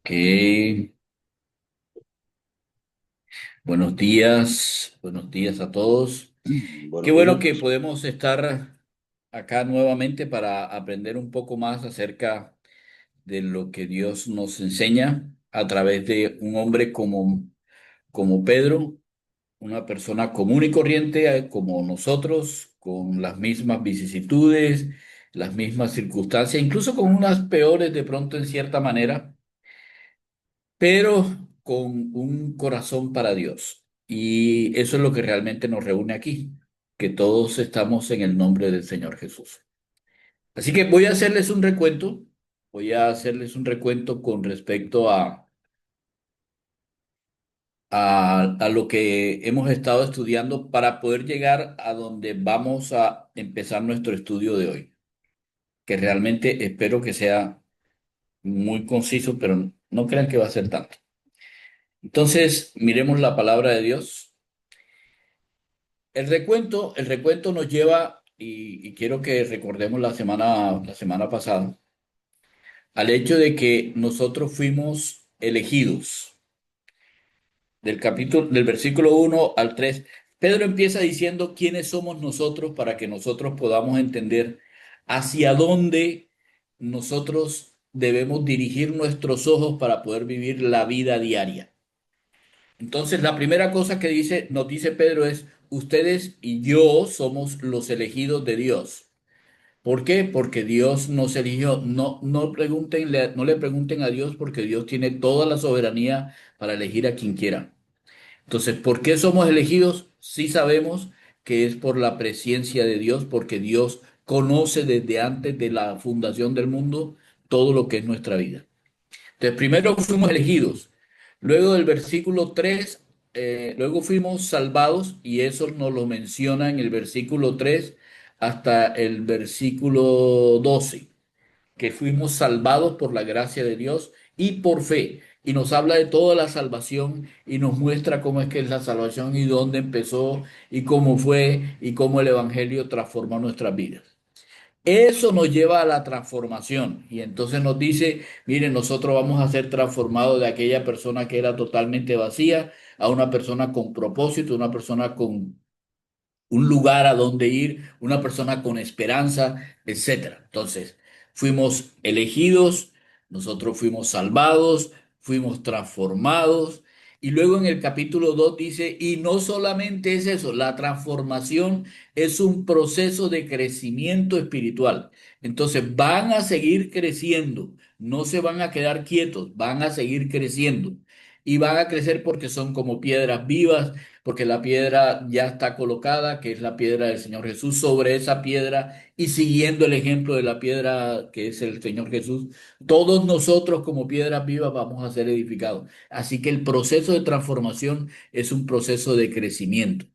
Ok, buenos días a todos. Qué Buenos bueno días. que podemos estar acá nuevamente para aprender un poco más acerca de lo que Dios nos enseña a través de un hombre como Pedro, una persona común y corriente como nosotros, con las mismas vicisitudes, las mismas circunstancias, incluso con unas peores de pronto en cierta manera, pero con un corazón para Dios. Y eso es lo que realmente nos reúne aquí, que todos estamos en el nombre del Señor Jesús. Así que voy a hacerles un recuento con respecto a lo que hemos estado estudiando para poder llegar a donde vamos a empezar nuestro estudio de hoy, que realmente espero que sea muy conciso, pero no crean que va a ser tanto. Entonces, miremos la palabra de Dios. El recuento nos lleva, y quiero que recordemos la semana pasada, al hecho de que nosotros fuimos elegidos. Del versículo 1 al 3, Pedro empieza diciendo quiénes somos nosotros para que nosotros podamos entender hacia dónde nosotros debemos dirigir nuestros ojos para poder vivir la vida diaria. Entonces, la primera cosa que nos dice Pedro es, ustedes y yo somos los elegidos de Dios. ¿Por qué? Porque Dios nos eligió. No le pregunten a Dios porque Dios tiene toda la soberanía para elegir a quien quiera. Entonces, ¿por qué somos elegidos? Sí sabemos que es por la presencia de Dios, porque Dios conoce desde antes de la fundación del mundo todo lo que es nuestra vida. Entonces, primero fuimos elegidos. Luego del versículo 3, luego fuimos salvados y eso nos lo menciona en el versículo 3 hasta el versículo 12, que fuimos salvados por la gracia de Dios y por fe. Y nos habla de toda la salvación y nos muestra cómo es que es la salvación y dónde empezó y cómo fue y cómo el Evangelio transformó nuestras vidas. Eso nos lleva a la transformación y entonces nos dice, miren, nosotros vamos a ser transformados de aquella persona que era totalmente vacía a una persona con propósito, una persona con un lugar a donde ir, una persona con esperanza, etcétera. Entonces, fuimos elegidos, nosotros fuimos salvados, fuimos transformados. Y luego en el capítulo 2 dice, y no solamente es eso, la transformación es un proceso de crecimiento espiritual. Entonces van a seguir creciendo, no se van a quedar quietos, van a seguir creciendo. Y van a crecer porque son como piedras vivas, porque la piedra ya está colocada, que es la piedra del Señor Jesús, sobre esa piedra y siguiendo el ejemplo de la piedra que es el Señor Jesús, todos nosotros como piedras vivas vamos a ser edificados. Así que el proceso de transformación es un proceso de crecimiento.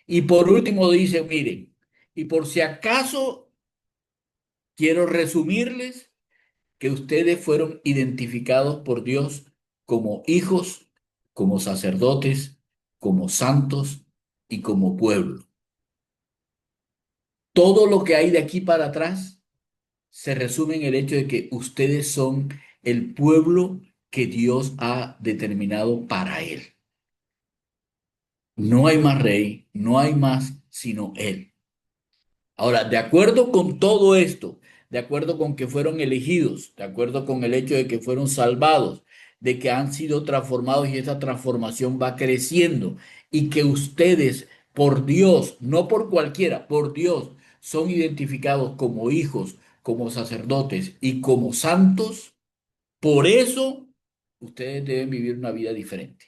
Y por último dice, miren, y por si acaso quiero resumirles que ustedes fueron identificados por Dios como hijos, como sacerdotes, como santos y como pueblo. Todo lo que hay de aquí para atrás se resume en el hecho de que ustedes son el pueblo que Dios ha determinado para Él. No hay más rey, no hay más sino Él. Ahora, de acuerdo con todo esto, de acuerdo con que fueron elegidos, de acuerdo con el hecho de que fueron salvados, de que han sido transformados y esa transformación va creciendo y que ustedes, por Dios, no por cualquiera, por Dios, son identificados como hijos, como sacerdotes y como santos, por eso ustedes deben vivir una vida diferente.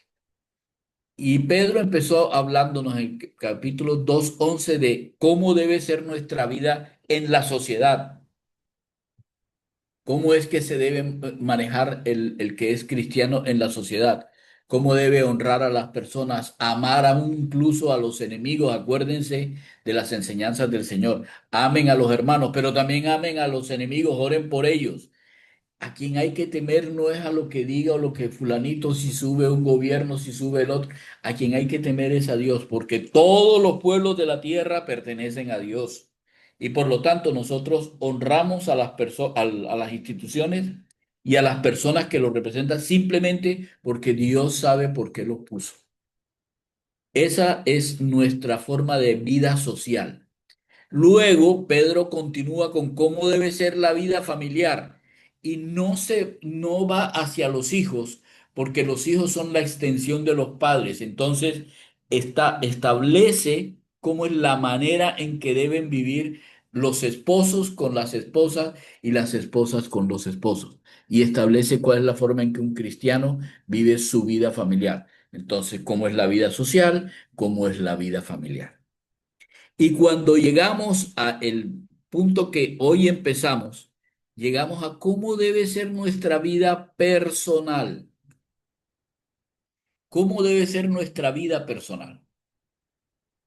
Y Pedro empezó hablándonos en capítulo 2:11 de cómo debe ser nuestra vida en la sociedad, cómo es que se debe manejar el que es cristiano en la sociedad, cómo debe honrar a las personas, amar aún incluso a los enemigos. Acuérdense de las enseñanzas del Señor. Amen a los hermanos, pero también amen a los enemigos, oren por ellos. A quien hay que temer no es a lo que diga o lo que fulanito, si sube un gobierno, si sube el otro. A quien hay que temer es a Dios, porque todos los pueblos de la tierra pertenecen a Dios. Y por lo tanto nosotros honramos a las instituciones y a las personas que los representan simplemente porque Dios sabe por qué los puso. Esa es nuestra forma de vida social. Luego, Pedro continúa con cómo debe ser la vida familiar y no va hacia los hijos, porque los hijos son la extensión de los padres. Entonces, establece cómo es la manera en que deben vivir los esposos con las esposas y las esposas con los esposos. Y establece cuál es la forma en que un cristiano vive su vida familiar. Entonces, cómo es la vida social, cómo es la vida familiar. Y cuando llegamos a el punto que hoy empezamos, llegamos a cómo debe ser nuestra vida personal. ¿Cómo debe ser nuestra vida personal?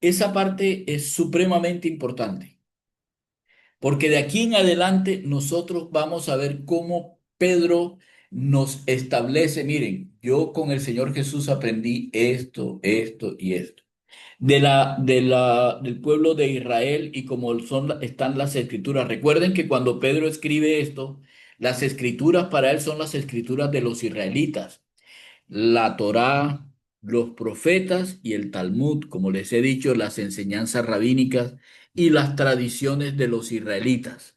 Esa parte es supremamente importante, porque de aquí en adelante nosotros vamos a ver cómo Pedro nos establece, miren, yo con el Señor Jesús aprendí esto, esto y esto. Del pueblo de Israel y como están las escrituras. Recuerden que cuando Pedro escribe esto, las escrituras para él son las escrituras de los israelitas, la Torá, los profetas y el Talmud, como les he dicho, las enseñanzas rabínicas y las tradiciones de los israelitas.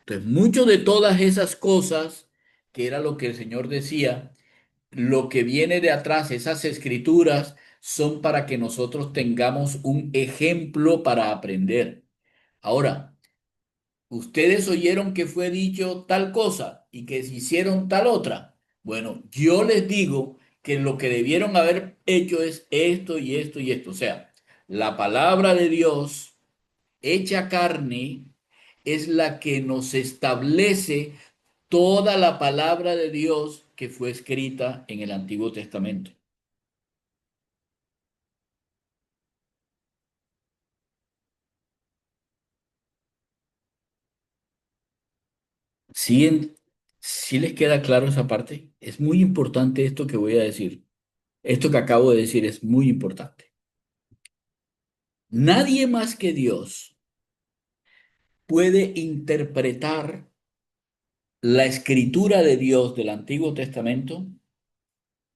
Entonces, mucho de todas esas cosas, que era lo que el Señor decía, lo que viene de atrás, esas escrituras, son para que nosotros tengamos un ejemplo para aprender. Ahora, ustedes oyeron que fue dicho tal cosa y que se hicieron tal otra. Bueno, yo les digo que lo que debieron haber hecho es esto y esto y esto. O sea, la palabra de Dios hecha carne es la que nos establece toda la palabra de Dios que fue escrita en el Antiguo Testamento. ¿Sí, sí les queda claro esa parte? Es muy importante esto que voy a decir. Esto que acabo de decir es muy importante. Nadie más que Dios puede interpretar la escritura de Dios del Antiguo Testamento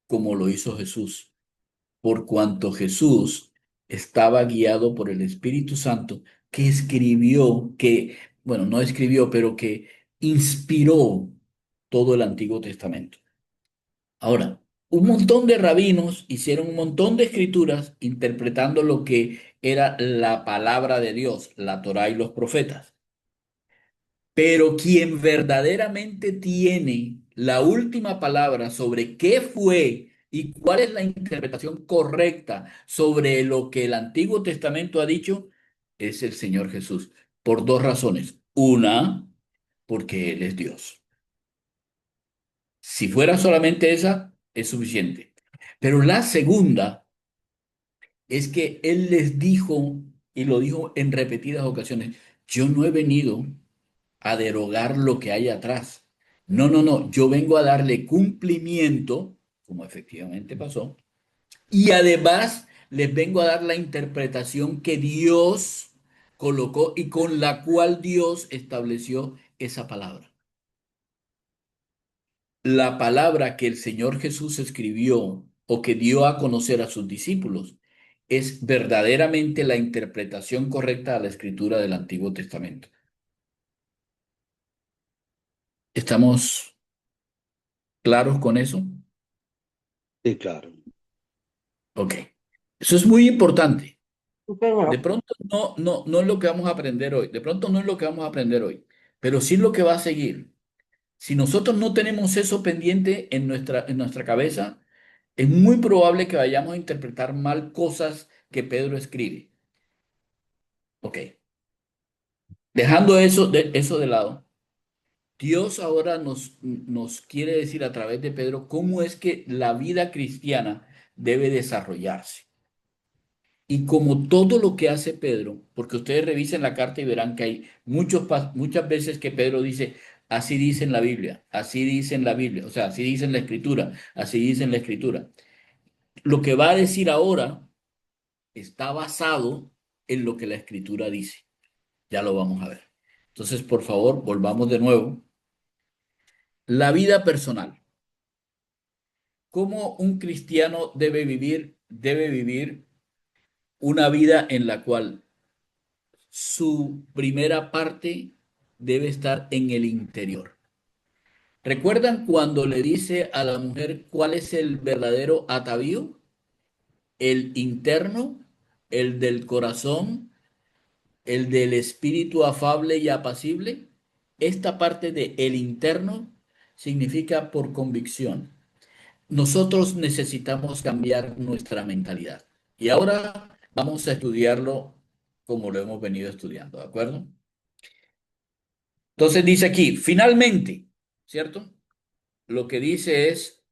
como lo hizo Jesús, por cuanto Jesús estaba guiado por el Espíritu Santo que escribió, bueno, no escribió, pero que inspiró todo el Antiguo Testamento. Ahora, un montón de rabinos hicieron un montón de escrituras interpretando lo que era la palabra de Dios, la Torá y los profetas. Pero quien verdaderamente tiene la última palabra sobre qué fue y cuál es la interpretación correcta sobre lo que el Antiguo Testamento ha dicho, es el Señor Jesús, por dos razones. Una, porque Él es Dios. Si fuera solamente esa, es suficiente. Pero la segunda es que Él les dijo, y lo dijo en repetidas ocasiones, yo no he venido a derogar lo que hay atrás. No, no, no, yo vengo a darle cumplimiento, como efectivamente pasó, y además les vengo a dar la interpretación que Dios colocó y con la cual Dios estableció esa palabra. La palabra que el Señor Jesús escribió o que dio a conocer a sus discípulos es verdaderamente la interpretación correcta a la escritura del Antiguo Testamento. ¿Estamos claros con eso? Sí, claro. Ok. Eso es muy importante. Súper De bueno. pronto no es lo que vamos a aprender hoy. De pronto no es lo que vamos a aprender hoy, pero sí lo que va a seguir. Si nosotros no tenemos eso pendiente en nuestra cabeza, es muy probable que vayamos a interpretar mal cosas que Pedro escribe. Ok. Dejando eso de lado, Dios ahora nos quiere decir a través de Pedro cómo es que la vida cristiana debe desarrollarse. Y como todo lo que hace Pedro, porque ustedes revisen la carta y verán que hay muchas veces que Pedro dice, así dice en la Biblia, así dice en la Biblia, o sea, así dice en la Escritura, así dice en la Escritura. Lo que va a decir ahora está basado en lo que la Escritura dice. Ya lo vamos a ver. Entonces, por favor, volvamos de nuevo La vida personal. ¿Cómo un cristiano debe vivir? Debe vivir una vida en la cual su primera parte debe estar en el interior. ¿Recuerdan cuando le dice a la mujer cuál es el verdadero atavío? El interno, el del corazón, el del espíritu afable y apacible. Esta parte de el interno significa por convicción. Nosotros necesitamos cambiar nuestra mentalidad. Y ahora vamos a estudiarlo como lo hemos venido estudiando, ¿de acuerdo? Entonces dice aquí, finalmente, ¿cierto? Lo que dice es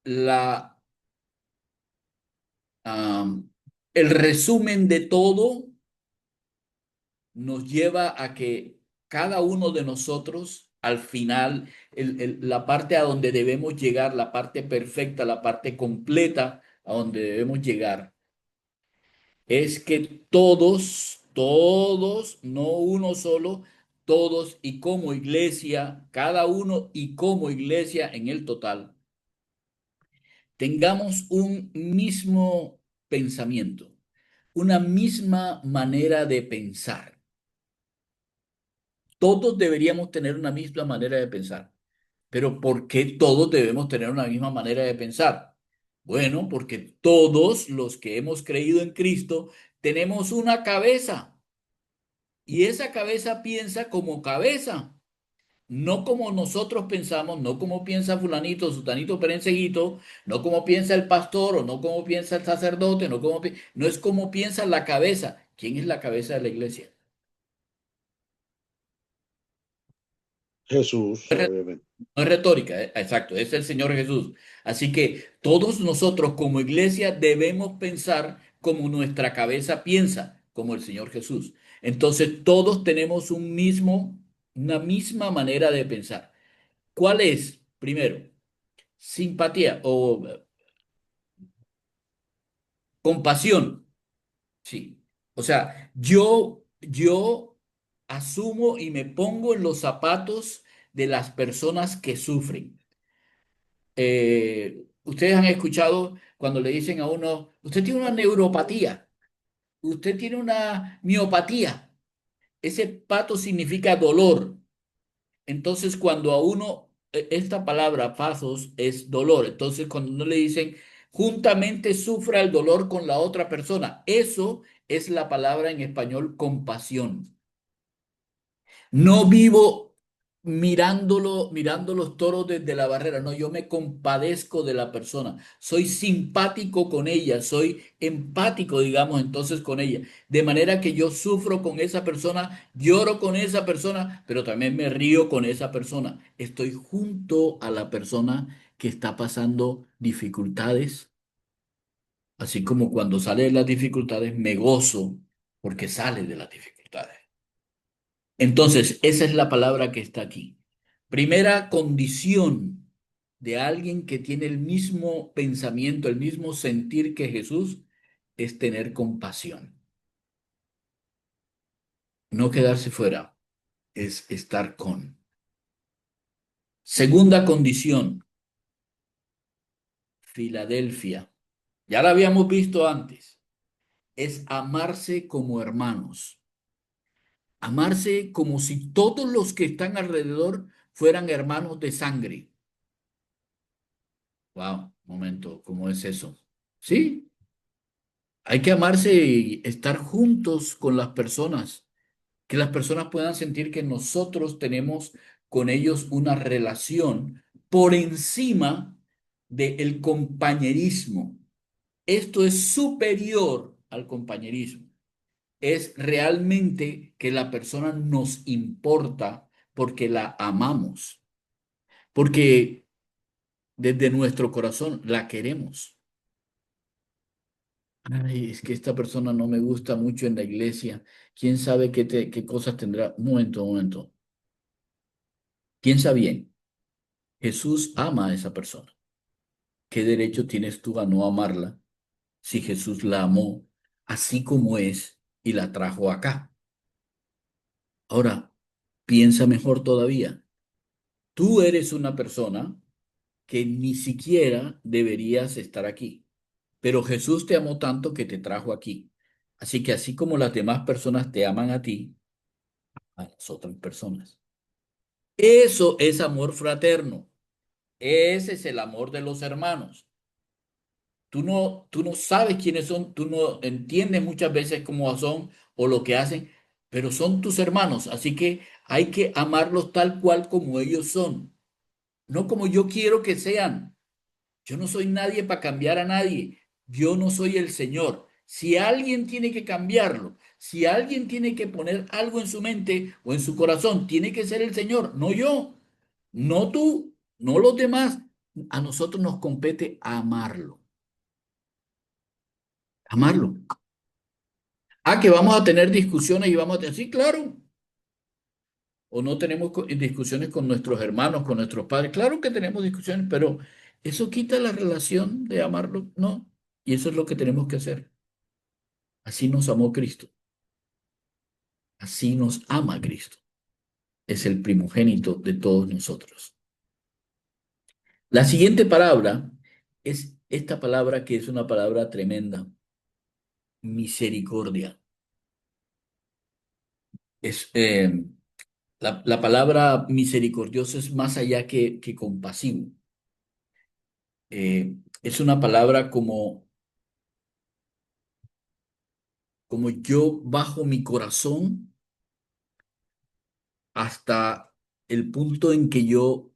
la, am, el resumen de todo nos lleva a que cada uno de nosotros, al final, la parte a donde debemos llegar, la parte perfecta, la parte completa a donde debemos llegar, es que todos, no uno solo, todos y como iglesia, cada uno y como iglesia en el total, tengamos un mismo pensamiento, una misma manera de pensar. Todos deberíamos tener una misma manera de pensar. Pero ¿por qué todos debemos tener una misma manera de pensar? Bueno, porque todos los que hemos creído en Cristo tenemos una cabeza y esa cabeza piensa como cabeza, no como nosotros pensamos, no como piensa fulanito, sutanito, perenceguito, no como piensa el pastor o no como piensa el sacerdote, no es como piensa la cabeza. ¿Quién es la cabeza de la iglesia? Jesús, obviamente. No es retórica, exacto, es el Señor Jesús. Así que todos nosotros como iglesia debemos pensar como nuestra cabeza piensa, como el Señor Jesús. Entonces todos tenemos una misma manera de pensar. ¿Cuál es? Primero, simpatía o compasión. Sí. O sea, yo asumo y me pongo en los zapatos de las personas que sufren. Ustedes han escuchado cuando le dicen a uno, usted tiene una neuropatía, usted tiene una miopatía. Ese pato significa dolor. Entonces, cuando a uno, esta palabra pathos es dolor. Entonces, cuando uno le dicen, juntamente sufra el dolor con la otra persona, eso es la palabra en español compasión. No vivo mirando los toros desde la barrera, no, yo me compadezco de la persona, soy simpático con ella, soy empático, digamos, entonces con ella, de manera que yo sufro con esa persona, lloro con esa persona, pero también me río con esa persona. Estoy junto a la persona que está pasando dificultades, así como cuando sale de las dificultades me gozo porque sale de las dificultades. Entonces, esa es la palabra que está aquí. Primera condición de alguien que tiene el mismo pensamiento, el mismo sentir que Jesús, es tener compasión. No quedarse fuera, es estar con. Segunda condición, Filadelfia. Ya la habíamos visto antes. Es amarse como hermanos. Amarse como si todos los que están alrededor fueran hermanos de sangre. Wow, momento, ¿cómo es eso? Sí, hay que amarse y estar juntos con las personas, que las personas puedan sentir que nosotros tenemos con ellos una relación por encima del compañerismo. Esto es superior al compañerismo. Es realmente que la persona nos importa porque la amamos, porque desde nuestro corazón la queremos. Ay, es que esta persona no me gusta mucho en la iglesia. ¿Quién sabe qué cosas tendrá? Un momento. Piensa bien. Jesús ama a esa persona. ¿Qué derecho tienes tú a no amarla si Jesús la amó así como es y la trajo acá? Ahora, piensa mejor todavía. Tú eres una persona que ni siquiera deberías estar aquí, pero Jesús te amó tanto que te trajo aquí. Así que así como las demás personas te aman a ti, a las otras personas. Eso es amor fraterno. Ese es el amor de los hermanos. Tú no sabes quiénes son, tú no entiendes muchas veces cómo son o lo que hacen, pero son tus hermanos, así que hay que amarlos tal cual como ellos son, no como yo quiero que sean. Yo no soy nadie para cambiar a nadie. Yo no soy el Señor. Si alguien tiene que cambiarlo, si alguien tiene que poner algo en su mente o en su corazón, tiene que ser el Señor, no yo, no tú, no los demás. A nosotros nos compete amarlo, amarlo. Ah, que vamos a tener discusiones y vamos a tener, sí, claro. O no tenemos discusiones con nuestros hermanos, con nuestros padres. Claro que tenemos discusiones, pero eso quita la relación de amarlo, no. Y eso es lo que tenemos que hacer. Así nos amó Cristo. Así nos ama Cristo. Es el primogénito de todos nosotros. La siguiente palabra es esta palabra que es una palabra tremenda. Misericordia. Es, la palabra misericordioso es más allá que compasivo. Es una palabra como yo bajo mi corazón hasta el punto en que yo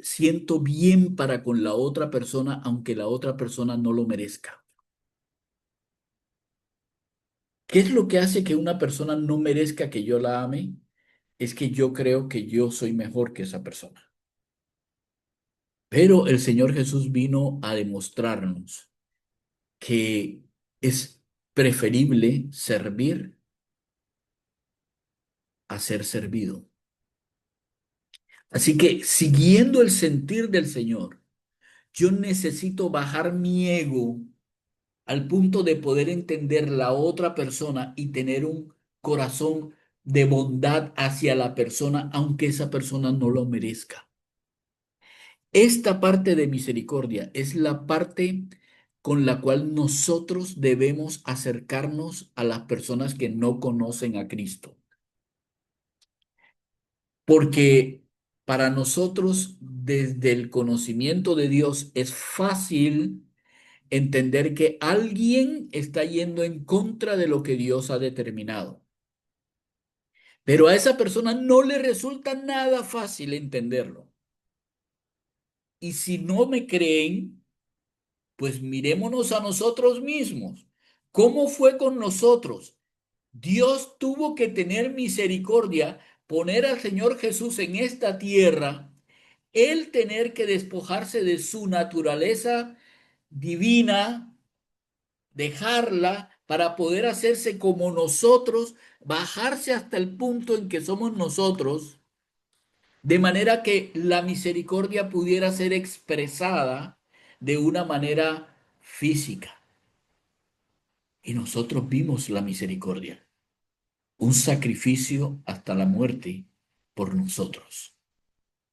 siento bien para con la otra persona, aunque la otra persona no lo merezca. ¿Qué es lo que hace que una persona no merezca que yo la ame? Es que yo creo que yo soy mejor que esa persona. Pero el Señor Jesús vino a demostrarnos que es preferible servir a ser servido. Así que siguiendo el sentir del Señor, yo necesito bajar mi ego al punto de poder entender la otra persona y tener un corazón de bondad hacia la persona, aunque esa persona no lo merezca. Esta parte de misericordia es la parte con la cual nosotros debemos acercarnos a las personas que no conocen a Cristo. Porque para nosotros, desde el conocimiento de Dios, es fácil entender que alguien está yendo en contra de lo que Dios ha determinado. Pero a esa persona no le resulta nada fácil entenderlo. Y si no me creen, pues mirémonos a nosotros mismos. ¿Cómo fue con nosotros? Dios tuvo que tener misericordia, poner al Señor Jesús en esta tierra, él tener que despojarse de su naturaleza divina, dejarla para poder hacerse como nosotros, bajarse hasta el punto en que somos nosotros, de manera que la misericordia pudiera ser expresada de una manera física. Y nosotros vimos la misericordia, un sacrificio hasta la muerte por nosotros,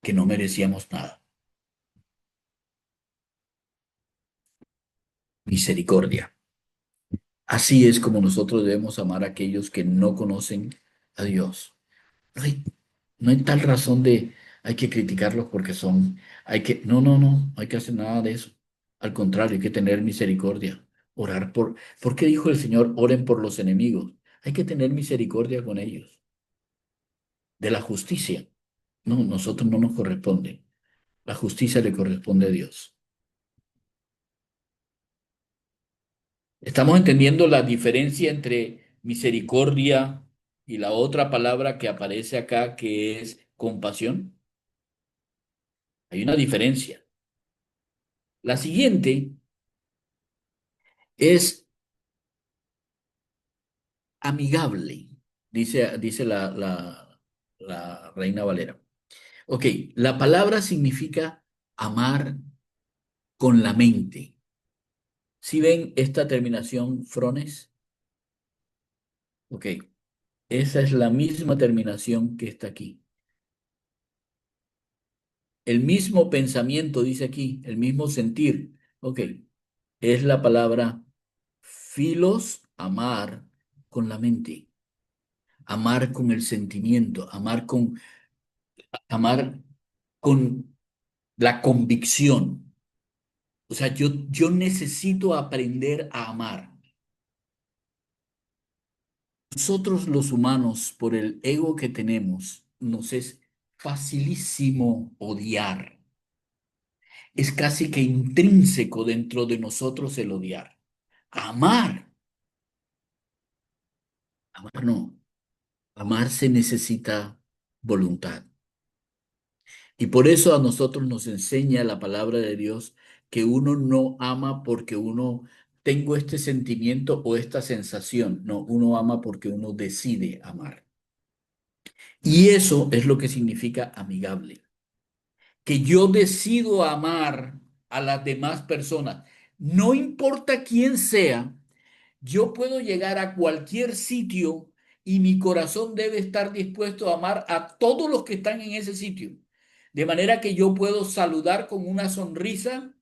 que no merecíamos nada. Misericordia. Así es como nosotros debemos amar a aquellos que no conocen a Dios. No hay, no hay tal razón de hay que criticarlos porque son, no hay que hacer nada de eso. Al contrario, hay que tener misericordia, orar ¿por qué dijo el Señor, oren por los enemigos? Hay que tener misericordia con ellos, de la justicia. No, nosotros no nos corresponde. La justicia le corresponde a Dios. ¿Estamos entendiendo la diferencia entre misericordia y la otra palabra que aparece acá, que es compasión? Hay una diferencia. La siguiente es amigable, dice la Reina Valera. Ok, la palabra significa amar con la mente. ¿Sí ven esta terminación, frones? Ok, Esa es la misma terminación que está aquí. El mismo pensamiento, dice aquí, el mismo sentir. Ok, es la palabra filos, amar con la mente, amar con el sentimiento, amar con la convicción. O sea, yo necesito aprender a amar. Nosotros los humanos, por el ego que tenemos, nos es facilísimo odiar. Es casi que intrínseco dentro de nosotros el odiar. Amar, amar no. Amar se necesita voluntad. Y por eso a nosotros nos enseña la palabra de Dios que uno no ama porque uno tengo este sentimiento o esta sensación. No, uno ama porque uno decide amar. Y eso es lo que significa amigable. Que yo decido amar a las demás personas. No importa quién sea, yo puedo llegar a cualquier sitio y mi corazón debe estar dispuesto a amar a todos los que están en ese sitio. De manera que yo puedo saludar con una sonrisa,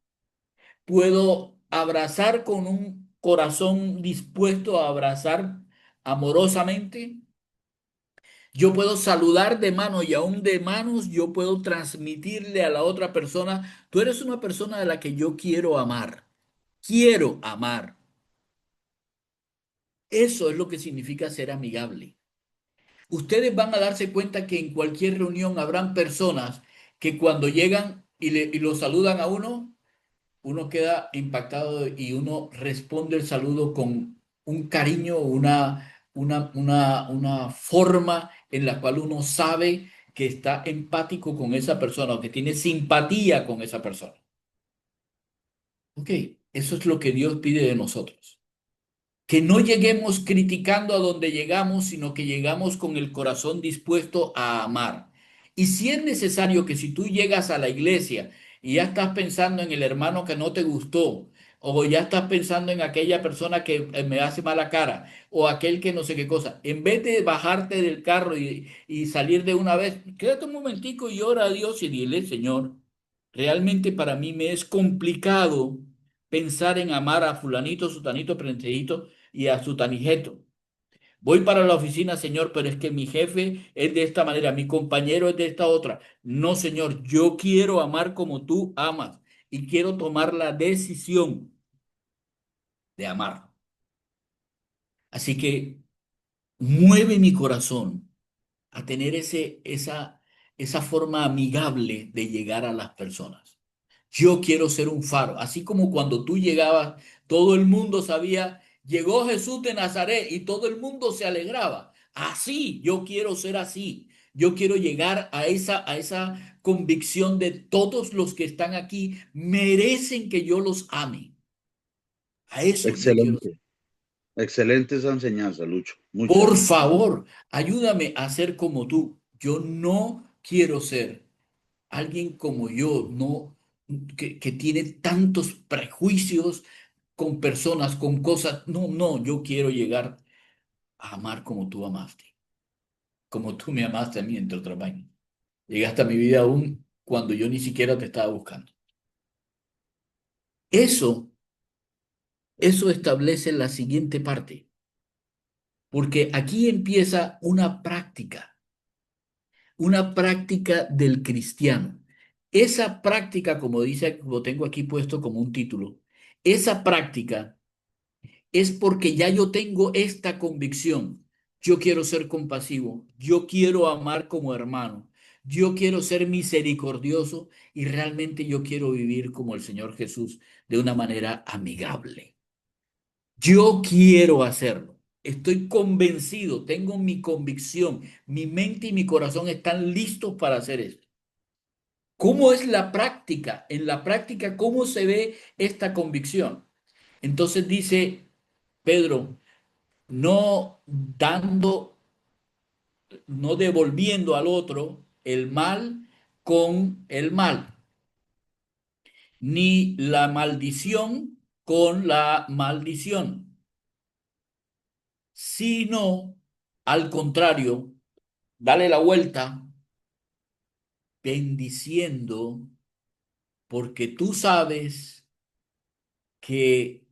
puedo abrazar con un corazón dispuesto a abrazar amorosamente. Yo puedo saludar de mano y aún de manos yo puedo transmitirle a la otra persona, tú eres una persona de la que yo quiero amar. Quiero amar. Eso es lo que significa ser amigable. Ustedes van a darse cuenta que en cualquier reunión habrán personas que cuando llegan y lo saludan a uno queda impactado y uno responde el saludo con un cariño, una forma en la cual uno sabe que está empático con esa persona o que tiene simpatía con esa persona. Ok, eso es lo que Dios pide de nosotros. Que no lleguemos criticando a donde llegamos, sino que llegamos con el corazón dispuesto a amar. Y si es necesario que si tú llegas a la iglesia y ya estás pensando en el hermano que no te gustó, o ya estás pensando en aquella persona que me hace mala cara, o aquel que no sé qué cosa, en vez de bajarte del carro y salir de una vez, quédate un momentico y ora a Dios y dile, Señor, realmente para mí me es complicado pensar en amar a fulanito, sutanito, prensejito y a su tanijeto. Voy para la oficina, señor, pero es que mi jefe es de esta manera, mi compañero es de esta otra. No, señor, yo quiero amar como tú amas y quiero tomar la decisión de amar. Así que mueve mi corazón a tener esa forma amigable de llegar a las personas. Yo quiero ser un faro, así como cuando tú llegabas, todo el mundo sabía, llegó Jesús de Nazaret y todo el mundo se alegraba. Así, yo quiero ser así. Yo quiero llegar a esa convicción de todos los que están aquí merecen que yo los ame. A eso yo quiero ser. Excelente, excelente esa enseñanza, Lucho. Muchas Por gracias. favor, ayúdame a ser como tú. Yo no quiero ser alguien como yo, no que tiene tantos prejuicios con personas, con cosas. No, no, yo quiero llegar a amar como tú amaste, como tú me amaste a mí, entre otras vainas. Llegaste a mi vida aún cuando yo ni siquiera te estaba buscando. Eso, eso establece la siguiente parte, porque aquí empieza una práctica del cristiano. Esa práctica, como dice, como tengo aquí puesto como un título, esa práctica es porque ya yo tengo esta convicción. Yo quiero ser compasivo, yo quiero amar como hermano, yo quiero ser misericordioso y realmente yo quiero vivir como el Señor Jesús de una manera amigable. Yo quiero hacerlo. Estoy convencido, tengo mi convicción, mi mente y mi corazón están listos para hacer esto. ¿Cómo es la práctica? En la práctica, ¿cómo se ve esta convicción? Entonces dice Pedro, no dando, no devolviendo al otro el mal con el mal, ni la maldición con la maldición, sino Al contrario, dale la vuelta bendiciendo porque tú sabes que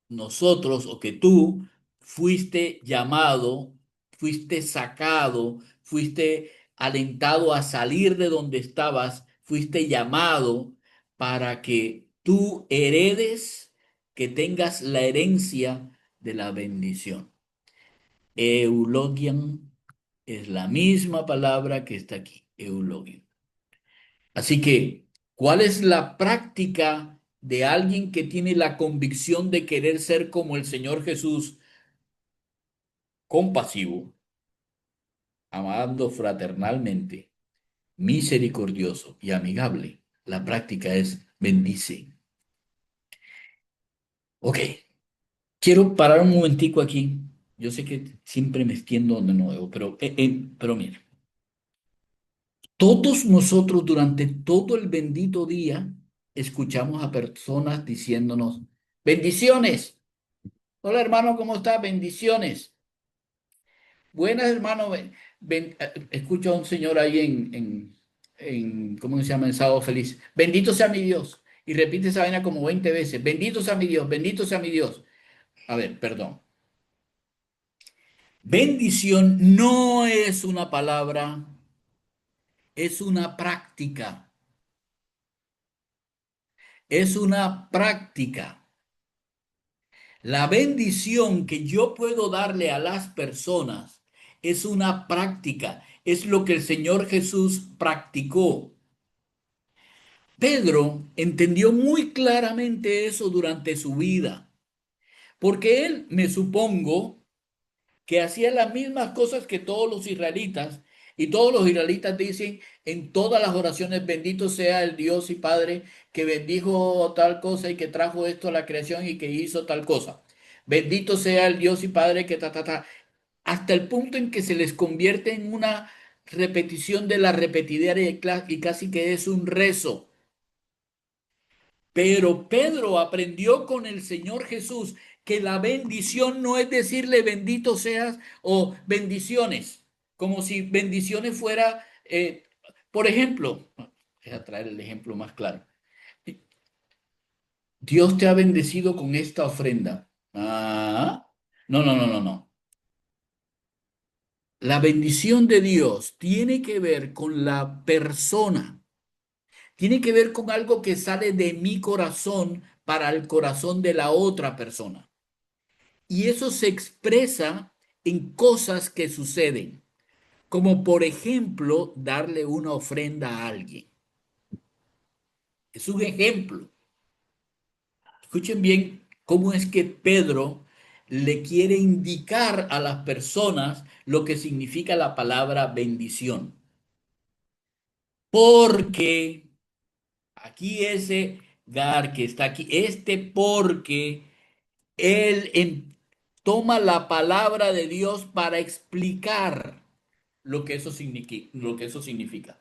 nosotros o que tú fuiste llamado, fuiste sacado, fuiste alentado a salir de donde estabas, fuiste llamado para que tú heredes, que tengas la herencia de la bendición. Eulogian es la misma palabra que está aquí, eulogian. Así que, ¿cuál es la práctica de alguien que tiene la convicción de querer ser como el Señor Jesús, compasivo, amando fraternalmente, misericordioso y amigable? La práctica es bendice. Ok, quiero parar un momentico aquí. Yo sé que siempre me extiendo donde no debo, pero mira, todos nosotros durante todo el bendito día escuchamos a personas diciéndonos, bendiciones. Hola hermano, ¿cómo está? Bendiciones. Buenas hermano. Escucho a un señor ahí ¿cómo se llama? En Sábado Feliz. Bendito sea mi Dios. Y repite esa vaina como 20 veces. Bendito sea mi Dios, bendito sea mi Dios. A ver, perdón. Bendición no es una palabra, es una práctica. Es una práctica. La bendición que yo puedo darle a las personas es una práctica, es lo que el Señor Jesús practicó. Pedro entendió muy claramente eso durante su vida, porque él, me supongo, que hacía las mismas cosas que todos los israelitas, y todos los israelitas dicen en todas las oraciones, bendito sea el Dios y Padre que bendijo tal cosa y que trajo esto a la creación y que hizo tal cosa. Bendito sea el Dios y Padre que hasta el punto en que se les convierte en una repetición de la repetidera y casi que es un rezo. Pero Pedro aprendió con el Señor Jesús que la bendición no es decirle bendito seas o bendiciones, como si bendiciones fuera, por ejemplo, voy a traer el ejemplo más claro. Dios te ha bendecido con esta ofrenda. Ah, no, no, no, no, no. La bendición de Dios tiene que ver con la persona, tiene que ver con algo que sale de mi corazón para el corazón de la otra persona. Y eso se expresa en cosas que suceden, como por ejemplo darle una ofrenda a alguien. Es un ejemplo. Escuchen bien cómo es que Pedro le quiere indicar a las personas lo que significa la palabra bendición. Porque aquí ese gar que está aquí, porque él toma la palabra de Dios para explicar lo que eso significa.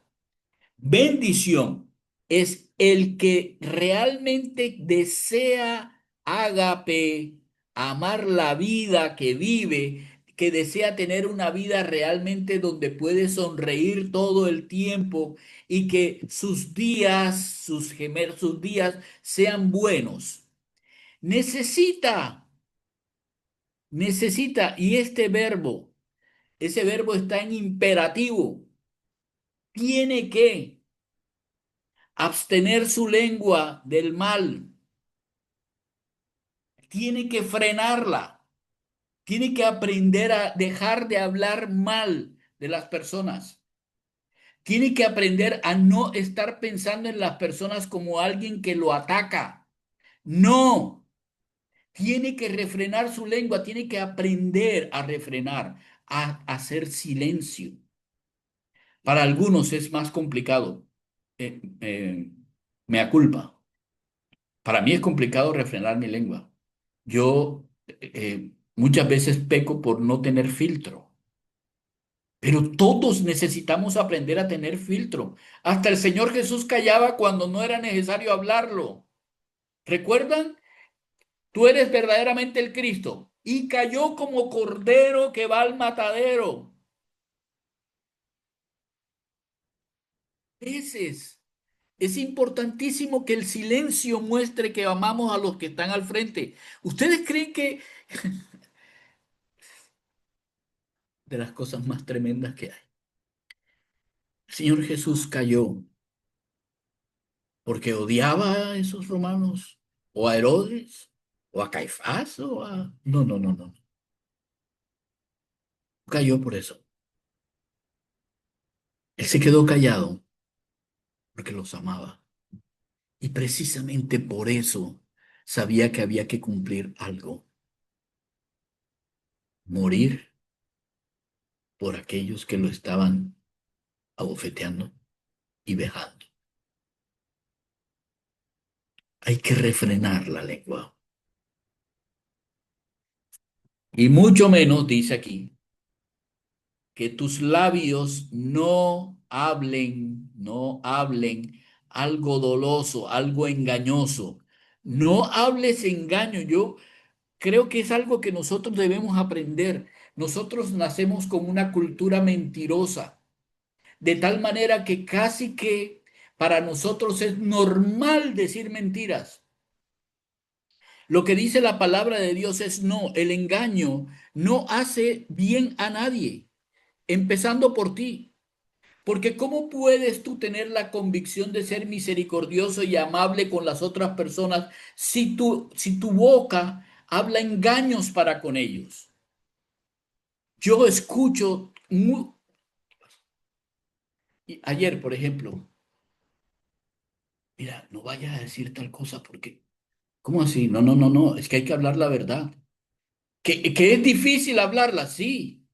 Bendición es el que realmente desea ágape, amar la vida que vive, que desea tener una vida realmente donde puede sonreír todo el tiempo y que sus días, sus días sean buenos. Necesita, necesita, y ese verbo está en imperativo, tiene que abstener su lengua del mal, tiene que frenarla, tiene que aprender a dejar de hablar mal de las personas, tiene que aprender a no estar pensando en las personas como alguien que lo ataca. No, tiene que refrenar su lengua, tiene que aprender a refrenar, a hacer silencio. Para algunos es más complicado. Mea culpa. Para mí es complicado refrenar mi lengua. Yo muchas veces peco por no tener filtro, pero todos necesitamos aprender a tener filtro. Hasta el Señor Jesús callaba cuando no era necesario hablarlo. ¿Recuerdan? Tú eres verdaderamente el Cristo. y cayó como cordero que va al matadero. Veces es importantísimo que el silencio muestre que amamos a los que están al frente. ¿Ustedes creen que de las cosas más tremendas que hay? El Señor Jesús cayó porque odiaba a esos romanos, o a Herodes, o a Caifás, o a... No, no, no, no. Cayó por eso. Él se quedó callado porque los amaba. Y precisamente por eso sabía que había que cumplir algo, morir por aquellos que lo estaban abofeteando y vejando. Hay que refrenar la lengua. Y mucho menos, dice aquí, que tus labios no hablen algo doloso, algo engañoso. No hables engaño. Yo creo que es algo que nosotros debemos aprender. Nosotros nacemos con una cultura mentirosa, de tal manera que casi que para nosotros es normal decir mentiras. Lo que dice la palabra de Dios es no, el engaño no hace bien a nadie, empezando por ti. Porque ¿cómo puedes tú tener la convicción de ser misericordioso y amable con las otras personas si tu boca habla engaños para con ellos? Yo escucho, ayer, por ejemplo, mira, no vayas a decir tal cosa porque, ¿cómo así? No, no, no, no, es que hay que hablar la verdad. Que es difícil hablarla, sí.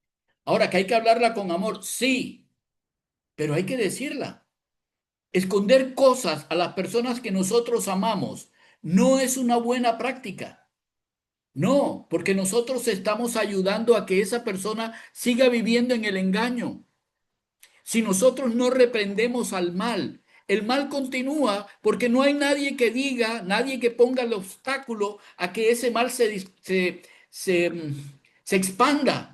Ahora, que hay que hablarla con amor, sí, pero hay que decirla. Esconder cosas a las personas que nosotros amamos no es una buena práctica. No, porque nosotros estamos ayudando a que esa persona siga viviendo en el engaño. Si nosotros no reprendemos al mal, el mal continúa porque no hay nadie que diga, nadie que ponga el obstáculo a que ese mal se expanda.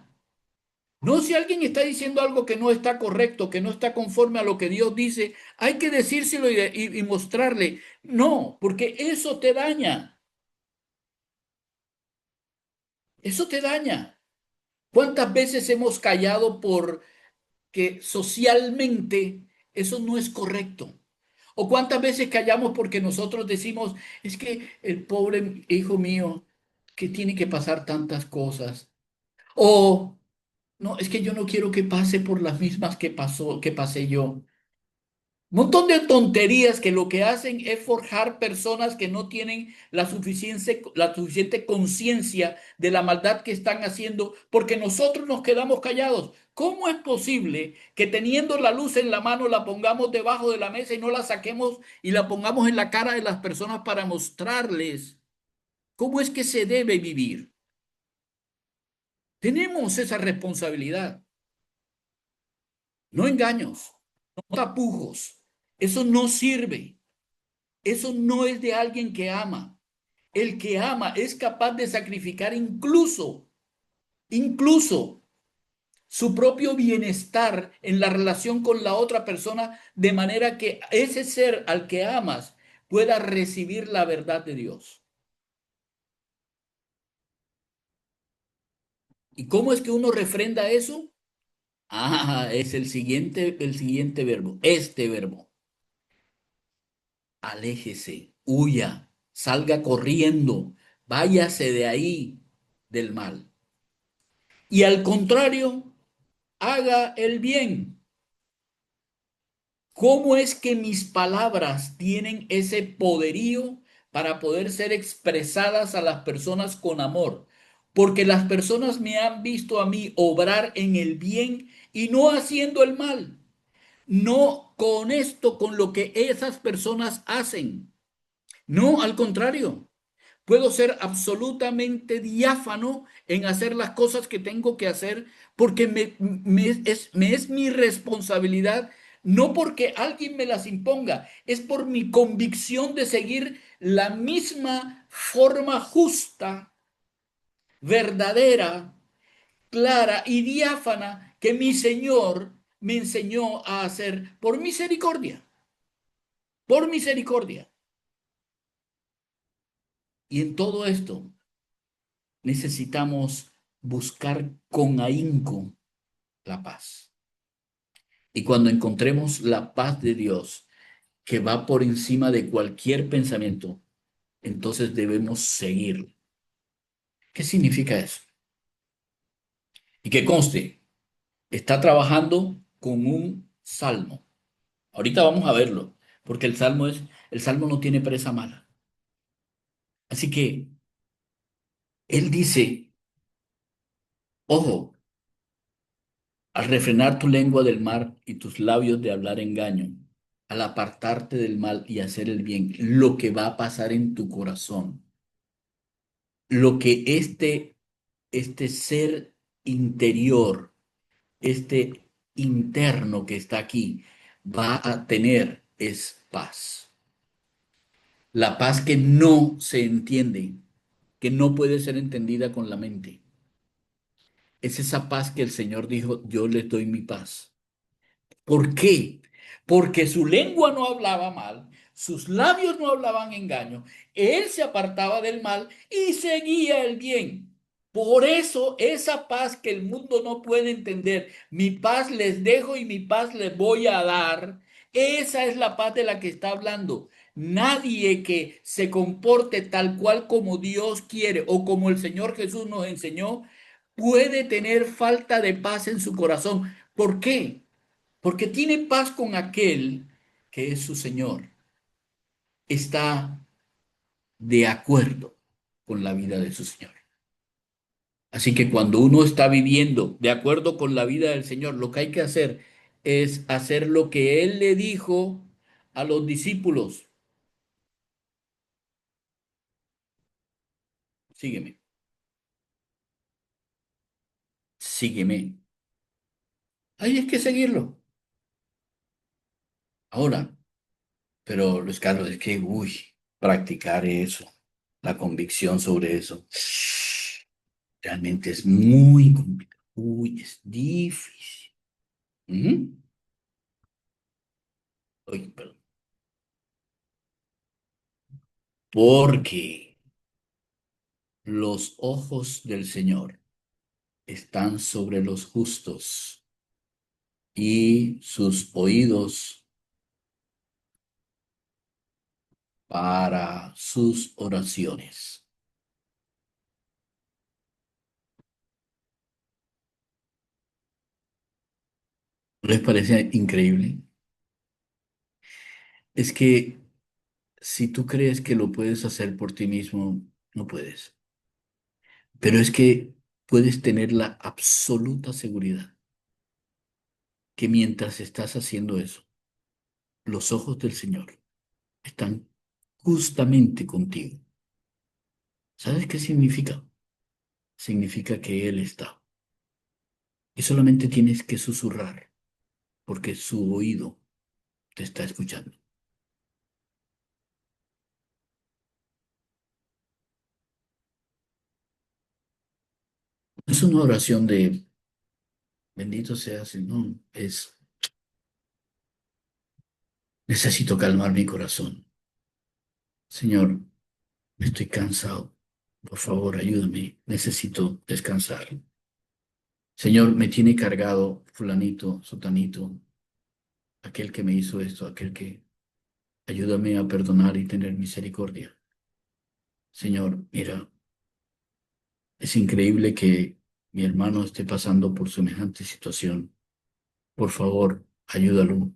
No, si alguien está diciendo algo que no está correcto, que no está conforme a lo que Dios dice, hay que decírselo y mostrarle. No, porque eso te daña. Eso te daña. ¿Cuántas veces hemos callado porque socialmente eso no es correcto? ¿O cuántas veces callamos porque nosotros decimos, es que el pobre hijo mío, que tiene que pasar tantas cosas? O, no, es que yo no quiero que pase por las mismas que pasé yo. Montón de tonterías que lo que hacen es forjar personas que no tienen la suficiente conciencia de la maldad que están haciendo porque nosotros nos quedamos callados. ¿Cómo es posible que teniendo la luz en la mano la pongamos debajo de la mesa y no la saquemos y la pongamos en la cara de las personas para mostrarles cómo es que se debe vivir? Tenemos esa responsabilidad. No engaños, no tapujos. Eso no sirve. Eso no es de alguien que ama. El que ama es capaz de sacrificar incluso su propio bienestar en la relación con la otra persona, de manera que ese ser al que amas pueda recibir la verdad de Dios. ¿Y cómo es que uno refrenda eso? Ah, es el siguiente verbo, este verbo. Aléjese, huya, salga corriendo, váyase de ahí del mal. Y al contrario, haga el bien. ¿Cómo es que mis palabras tienen ese poderío para poder ser expresadas a las personas con amor? Porque las personas me han visto a mí obrar en el bien y no haciendo el mal. No con esto, con lo que esas personas hacen. No, al contrario. Puedo ser absolutamente diáfano en hacer las cosas que tengo que hacer porque me es mi responsabilidad, no porque alguien me las imponga, es por mi convicción de seguir la misma forma justa verdadera, clara y diáfana que mi Señor me enseñó a hacer por misericordia, por misericordia. Y en todo esto necesitamos buscar con ahínco la paz. Y cuando encontremos la paz de Dios, que va por encima de cualquier pensamiento, entonces debemos seguirlo. ¿Qué significa eso? Y que conste, está trabajando con un salmo. Ahorita vamos a verlo, porque el salmo no tiene presa mala. Así que él dice, ojo, al refrenar tu lengua del mal y tus labios de hablar engaño, al apartarte del mal y hacer el bien, lo que va a pasar en tu corazón, lo que este ser interior, este interno que está aquí, va a tener es paz. La paz que no se entiende, que no puede ser entendida con la mente. Es esa paz que el Señor dijo, yo les doy mi paz. ¿Por qué? Porque su lengua no hablaba mal, sus labios no hablaban engaño, él se apartaba del mal y seguía el bien. Por eso esa paz que el mundo no puede entender, mi paz les dejo y mi paz les voy a dar, esa es la paz de la que está hablando. Nadie que se comporte tal cual como Dios quiere o como el Señor Jesús nos enseñó puede tener falta de paz en su corazón. ¿Por qué? Porque tiene paz con aquel que es su Señor. Está de acuerdo con la vida de su Señor. Así que cuando uno está viviendo de acuerdo con la vida del Señor, lo que hay que hacer es hacer lo que Él le dijo a los discípulos. Sígueme, sígueme. Ahí es que seguirlo. Ahora, pero Luis Carlos, es que, practicar eso, la convicción sobre eso. Realmente es muy complicado. Es difícil. Ujú. Oye, perdón. Porque los ojos del Señor están sobre los justos y sus oídos para sus oraciones. ¿No les parece increíble? Es que si tú crees que lo puedes hacer por ti mismo, no puedes. Pero es que puedes tener la absoluta seguridad que mientras estás haciendo eso, los ojos del Señor están justamente contigo. ¿Sabes qué significa? Significa que Él está. Y solamente tienes que susurrar, porque su oído te está escuchando. No es una oración de bendito seas, no, es necesito calmar mi corazón. Señor, estoy cansado. Por favor, ayúdame. Necesito descansar. Señor, me tiene cargado fulanito, sotanito, aquel que me hizo esto, aquel que ayúdame a perdonar y tener misericordia. Señor, mira, es increíble que mi hermano esté pasando por semejante situación. Por favor, ayúdalo.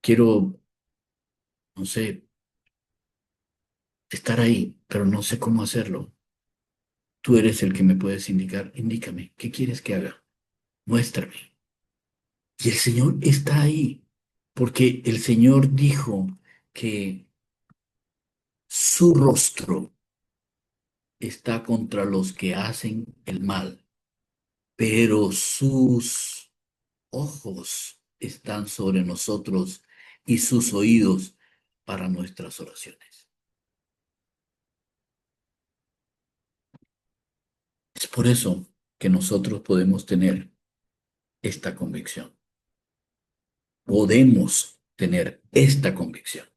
Quiero, no sé, estar ahí, pero no sé cómo hacerlo. Tú eres el que me puedes indicar. Indícame, ¿qué quieres que haga? Muéstrame. Y el Señor está ahí, porque el Señor dijo que su rostro está contra los que hacen el mal, pero sus ojos están sobre nosotros y sus oídos para nuestras oraciones. Es por eso que nosotros podemos tener esta convicción. Podemos tener esta convicción.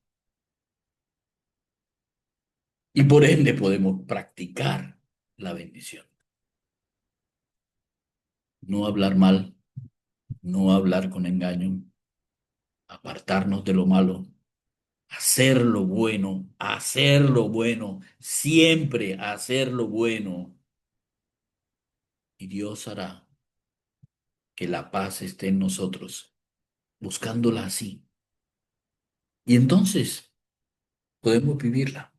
Y por ende podemos practicar la bendición. No hablar mal, no hablar con engaño, apartarnos de lo malo, hacer lo bueno, siempre hacer lo bueno. Y Dios hará que la paz esté en nosotros, buscándola así. Y entonces podemos vivirla,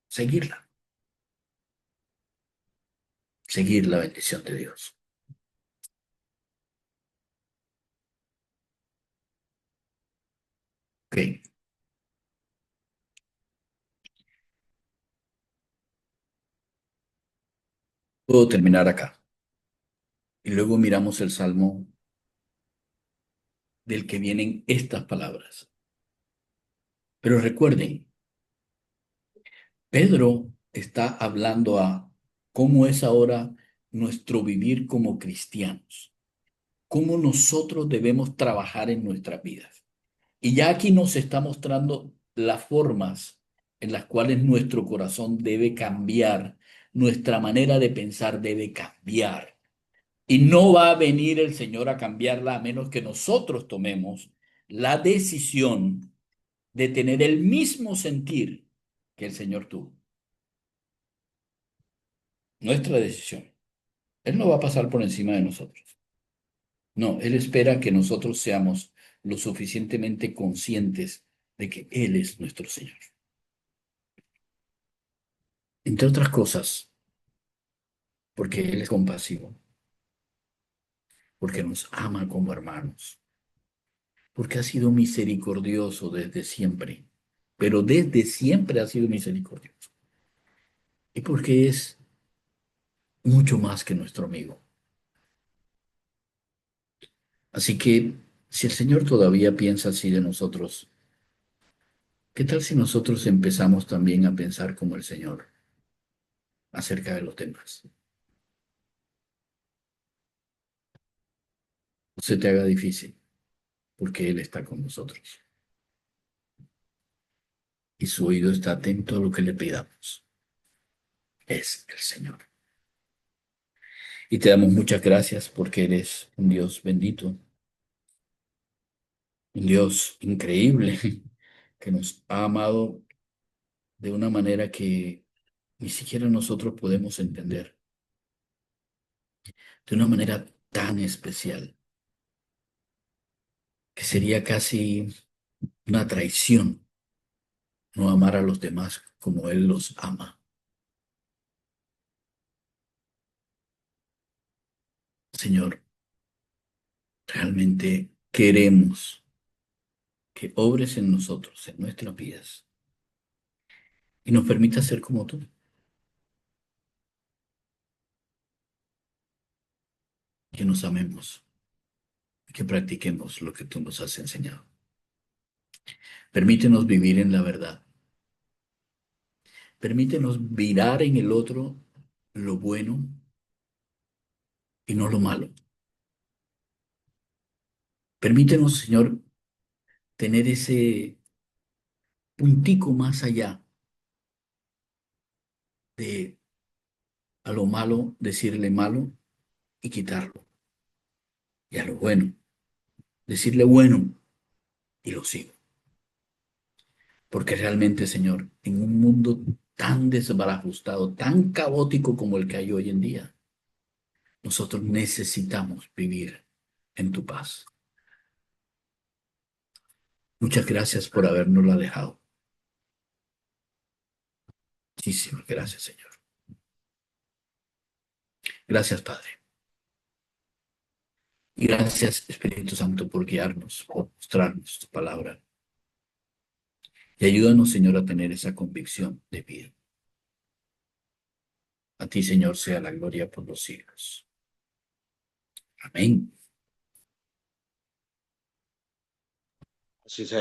seguirla, seguir la bendición de Dios. Ok, puedo terminar acá. Y luego miramos el salmo del que vienen estas palabras. Pero recuerden, Pedro está hablando a cómo es ahora nuestro vivir como cristianos, cómo nosotros debemos trabajar en nuestras vidas. Y ya aquí nos está mostrando las formas en las cuales nuestro corazón debe cambiar, nuestra manera de pensar debe cambiar. Y no va a venir el Señor a cambiarla a menos que nosotros tomemos la decisión de tener el mismo sentir que el Señor tuvo. Nuestra decisión. Él no va a pasar por encima de nosotros. No, Él espera que nosotros seamos lo suficientemente conscientes de que Él es nuestro Señor. Entre otras cosas, porque Él es compasivo, porque nos ama como hermanos, porque ha sido misericordioso desde siempre, pero desde siempre ha sido misericordioso, y porque es mucho más que nuestro amigo. Así que si el Señor todavía piensa así de nosotros, ¿qué tal si nosotros empezamos también a pensar como el Señor acerca de los demás? No se te haga difícil, porque Él está con nosotros y su oído está atento a lo que le pidamos. Es el Señor. Y te damos muchas gracias porque eres un Dios bendito, un Dios increíble, que nos ha amado de una manera que ni siquiera nosotros podemos entender, de una manera tan especial, que sería casi una traición no amar a los demás como Él los ama. Señor, realmente queremos que obres en nosotros, en nuestras vidas, y nos permita ser como tú, que nos amemos, que practiquemos lo que tú nos has enseñado. Permítenos vivir en la verdad. Permítenos mirar en el otro lo bueno y no lo malo. Permítenos, Señor, tener ese puntico más allá de a lo malo decirle malo y quitarlo. Y a lo bueno decirle bueno y lo sigo. Porque realmente, Señor, en un mundo tan desbarajustado, tan caótico como el que hay hoy en día, nosotros necesitamos vivir en tu paz. Muchas gracias por habernosla dejado. Muchísimas gracias, Señor. Gracias, Padre. Y gracias, Espíritu Santo, por guiarnos, por mostrarnos tu palabra. Y ayúdanos, Señor, a tener esa convicción de vida. A ti, Señor, sea la gloria por los siglos. Amén. Así sea.